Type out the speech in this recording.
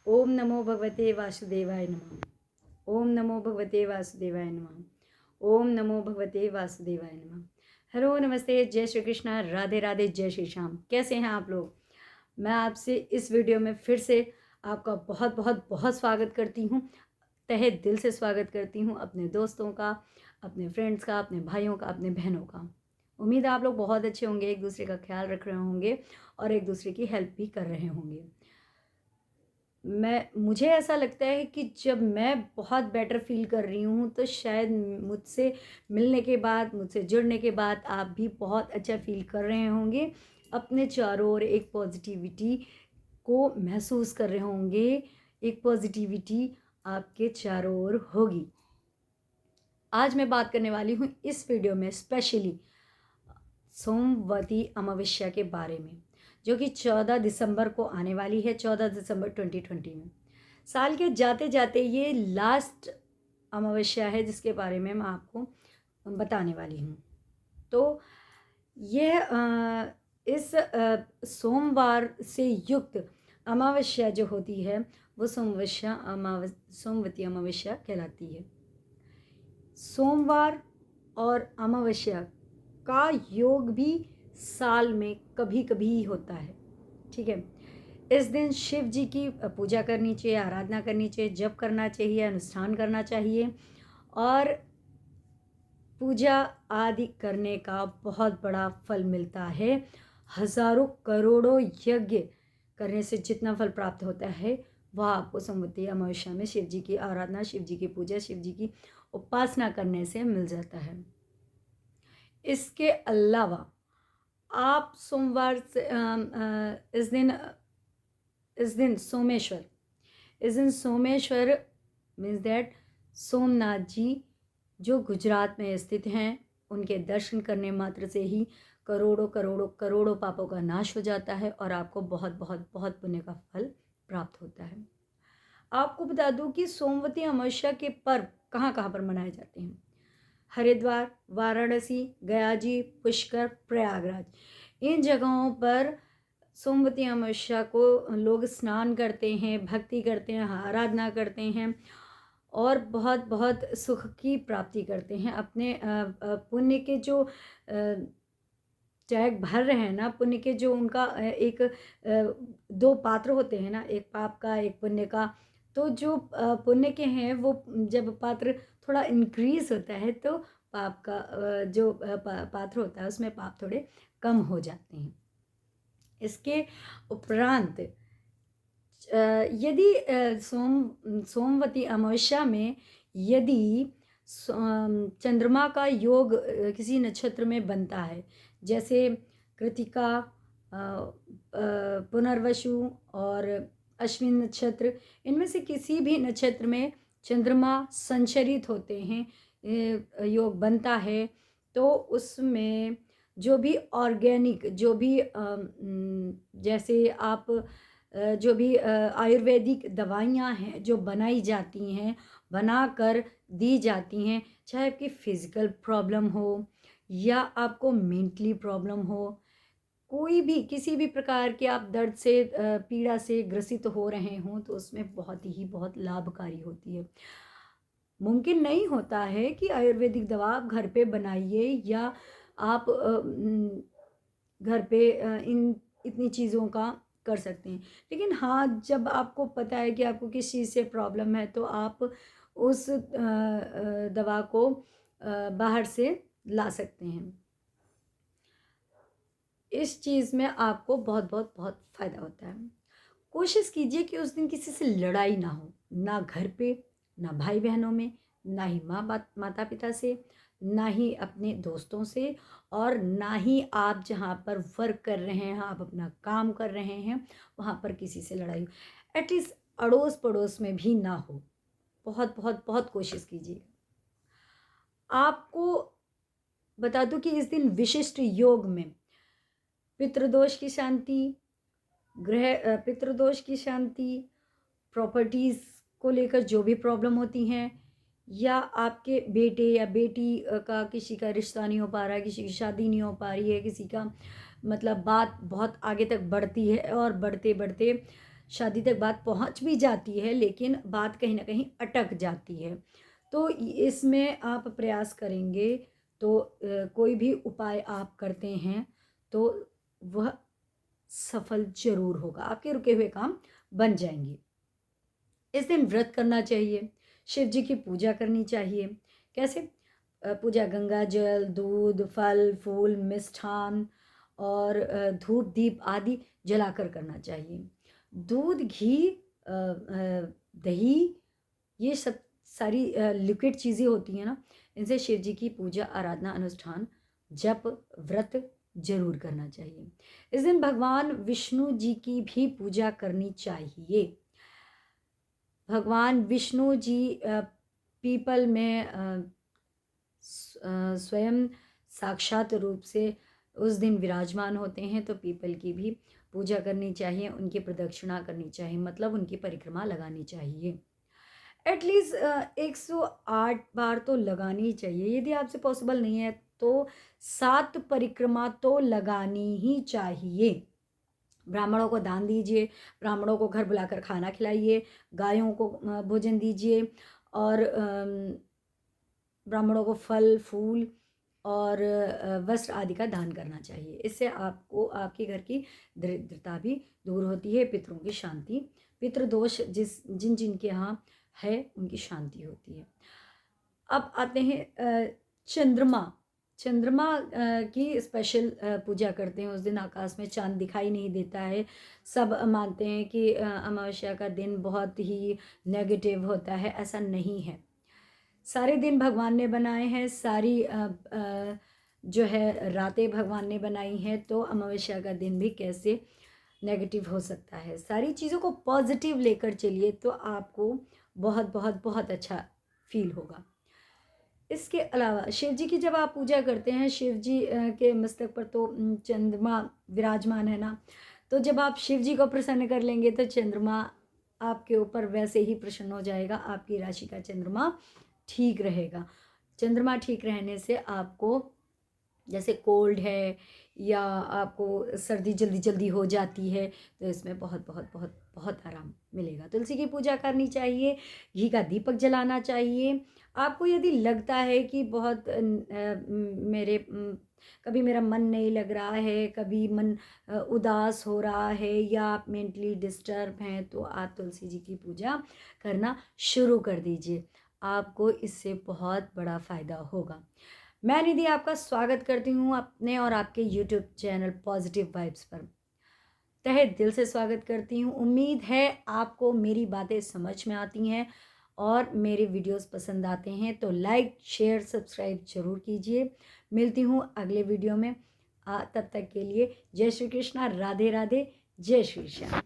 ओम नमो भगवते वासुदेवाय नमः। ओम नमो भगवते वासुदेवाय नमः। ओम नमो भगवते वासुदेवाय नमः। हेलो, नमस्ते, जय श्री कृष्णा, राधे राधे, जय श्री श्याम। कैसे हैं आप लोग? मैं आपसे इस वीडियो में फिर से आपका बहुत बहुत बहुत स्वागत करती हूँ। तहे दिल से स्वागत करती हूँ अपने दोस्तों का, अपने फ्रेंड्स का, अपने भाइयों का, अपने बहनों का। उम्मीद है आप लोग बहुत अच्छे होंगे, एक दूसरे का ख्याल रख रहे होंगे और एक दूसरे की हेल्प भी कर रहे होंगे। मुझे ऐसा लगता है कि जब मैं बहुत बेटर फील कर रही हूँ तो शायद मुझसे मिलने के बाद, मुझसे जुड़ने के बाद आप भी बहुत अच्छा फील कर रहे होंगे। अपने चारों ओर एक पॉजिटिविटी को महसूस कर रहे होंगे। एक पॉजिटिविटी आपके चारों ओर होगी। आज मैं बात करने वाली हूँ इस वीडियो में स्पेशली सोमवती अमावस्या के बारे में, जो कि 14 दिसंबर को आने वाली है, 14 दिसंबर 2020 में। साल के जाते जाते ये लास्ट अमावस्या है जिसके बारे में मैं आपको बताने वाली हूँ। तो यह इस सोमवार से युक्त अमावस्या जो होती है वो सोमवती अमावस्या कहलाती है। सोमवार और अमावस्या का योग भी साल में कभी कभी ही होता है, ठीक है। इस दिन शिव जी की पूजा करनी चाहिए, आराधना करनी चाहिए, जप करना चाहिए, अनुष्ठान करना चाहिए और पूजा आदि करने का बहुत बड़ा फल मिलता है। हजारों करोड़ों यज्ञ करने से जितना फल प्राप्त होता है वह आपको सोमवती अमावस्या में शिव जी की आराधना, शिव जी की पूजा, शिव जी की उपासना करने से मिल जाता है। इसके अलावा आप सोमवार से इस दिन सोमेश्वर मीन्स दैट सोमनाथ जी जो गुजरात में स्थित हैं, उनके दर्शन करने मात्र से ही करोड़ों करोड़ों करोड़ों पापों का नाश हो जाता है और आपको बहुत बहुत बहुत पुण्य का फल प्राप्त होता है। आपको बता दूं कि सोमवती अमावस्या के पर्व कहाँ कहाँ पर मनाए जाते हैं। हरिद्वार, वाराणसी, गया जी, पुष्कर, प्रयागराज, इन जगहों पर सोमवती अमावस्या को लोग स्नान करते हैं, भक्ति करते हैं, आराधना करते हैं और बहुत बहुत सुख की प्राप्ति करते हैं। अपने पुण्य के जो टैग भर रहे हैं ना, पुण्य के जो उनका एक दो पात्र होते हैं ना, एक पाप का, एक पुण्य का। तो जो पुण्य के हैं वो जब पात्र थोड़ा इंक्रीज होता है तो पाप का जो पात्र होता है उसमें पाप थोड़े कम हो जाते हैं। इसके उपरांत यदि सोमवती अमावस्या में यदि चंद्रमा का योग किसी नक्षत्र में बनता है, जैसे कृतिका, पुनर्वसु और अश्विन नक्षत्र, इनमें से किसी भी नक्षत्र में चंद्रमा संचरित होते हैं, योग बनता है, तो उसमें जो भी ऑर्गेनिक, जो भी जैसे आप जो भी आयुर्वेदिक दवाइयाँ हैं जो बनाई जाती हैं, बना कर दी जाती हैं, चाहे आपकी फिज़िकल प्रॉब्लम हो या आपको मेंटली प्रॉब्लम हो, कोई भी किसी भी प्रकार के आप दर्द से पीड़ा से ग्रसित हो रहे हों, तो उसमें बहुत लाभकारी होती है। मुमकिन नहीं होता है कि आयुर्वेदिक दवा आप घर पे बनाइए या आप घर पे इन इतनी चीज़ों का कर सकते हैं। लेकिन हाँ, जब आपको पता है कि आपको किस चीज़ से प्रॉब्लम है तो आप उस दवा को बाहर से ला सकते हैं। इस चीज़ में आपको बहुत बहुत बहुत फ़ायदा होता है। कोशिश कीजिए कि उस दिन किसी से लड़ाई ना हो, ना घर पे, ना भाई बहनों में, ना ही माता पिता से, ना ही अपने दोस्तों से और ना ही आप जहाँ पर वर्क कर रहे हैं, आप अपना काम कर रहे हैं, वहाँ पर किसी से लड़ाई हो। एटलीस्ट अड़ोस पड़ोस में भी ना हो। बहुत बहुत बहुत कोशिश कीजिएगा। आपको बता दूं कि इस दिन विशिष्ट योग में पितृदोष की शांति, पितृदोष की शांति, प्रॉपर्टीज़ को लेकर जो भी प्रॉब्लम होती हैं, या आपके बेटे या बेटी का किसी का रिश्ता नहीं हो पा रहा है, किसी की शादी नहीं हो पा रही है, किसी का मतलब बात बहुत आगे तक बढ़ती है और बढ़ते बढ़ते शादी तक बात पहुंच भी जाती है, लेकिन बात कहीं ना कहीं अटक जाती है। तो इसमें आप प्रयास करेंगे तो कोई भी उपाय आप करते हैं तो वह सफल जरूर होगा, आपके रुके हुए काम बन जाएंगे। इस दिन व्रत करना चाहिए, शिव जी की पूजा करनी चाहिए। कैसे पूजा? गंगा जल, दूध, फल फूल, मिष्ठान और धूप दीप आदि जलाकर करना चाहिए। दूध, घी, दही, ये सब सारी लिक्विड चीज़ें होती हैं ना, इनसे शिव जी की पूजा आराधना अनुष्ठान जप व्रत जरूर करना चाहिए। इस दिन भगवान विष्णु जी की भी पूजा करनी चाहिए। भगवान विष्णु जी पीपल में स्वयं साक्षात रूप से उस दिन विराजमान होते हैं, तो पीपल की भी पूजा करनी चाहिए, उनकी प्रदक्षिणा करनी चाहिए, मतलब उनकी परिक्रमा लगानी चाहिए। एटलीस्ट 108 बार तो लगानी चाहिए। यदि आपसे पॉसिबल नहीं है तो 7 परिक्रमा तो लगानी ही चाहिए। ब्राह्मणों को दान दीजिए, ब्राह्मणों को घर बुलाकर खाना खिलाइए, गायों को भोजन दीजिए और ब्राह्मणों को फल फूल और वस्त्र आदि का दान करना चाहिए। इससे आपको आपके घर की दरिद्रता भी दूर होती है, पितरों की शांति, पितृदोष जिन जिन के यहाँ है उनकी शांति होती है। अब आते हैं चंद्रमा। चंद्रमा की स्पेशल पूजा करते हैं। उस दिन आकाश में चांद दिखाई नहीं देता है। सब मानते हैं कि अमावस्या का दिन बहुत ही नेगेटिव होता है, ऐसा नहीं है। सारे दिन भगवान ने बनाए हैं, सारी जो है रातें भगवान ने बनाई हैं, तो अमावस्या का दिन भी कैसे नेगेटिव हो सकता है। सारी चीज़ों को पॉजिटिव लेकर चलिए तो आपको बहुत बहुत बहुत अच्छा फील होगा। इसके अलावा शिव जी की जब आप पूजा करते हैं, शिव जी के मस्तक पर तो चंद्रमा विराजमान है ना, तो जब आप शिव जी को प्रसन्न कर लेंगे तो चंद्रमा आपके ऊपर वैसे ही प्रसन्न हो जाएगा। आपकी राशि का चंद्रमा ठीक रहेगा। चंद्रमा ठीक रहने से आपको जैसे कोल्ड है या आपको सर्दी जल्दी जल्दी हो जाती है, तो इसमें बहुत बहुत बहुत बहुत आराम मिलेगा। तुलसी की पूजा करनी चाहिए, घी का दीपक जलाना चाहिए। आपको यदि लगता है कि बहुत कभी मेरा मन नहीं लग रहा है, कभी मन उदास हो रहा है या आप मेंटली डिस्टर्ब हैं, तो आप तुलसी जी की पूजा करना शुरू कर दीजिए। आपको इससे बहुत बड़ा फ़ायदा होगा। मैं निधि आपका स्वागत करती हूँ अपने और आपके YouTube चैनल पॉजिटिव वाइब्स पर। तहे दिल से स्वागत करती हूँ। उम्मीद है आपको मेरी बातें समझ में आती हैं और मेरे वीडियोस पसंद आते हैं, तो लाइक शेयर सब्सक्राइब जरूर कीजिए। मिलती हूँ अगले वीडियो में। तब तक के लिए जय श्री कृष्णा, राधे राधे, जय श्री श्याम।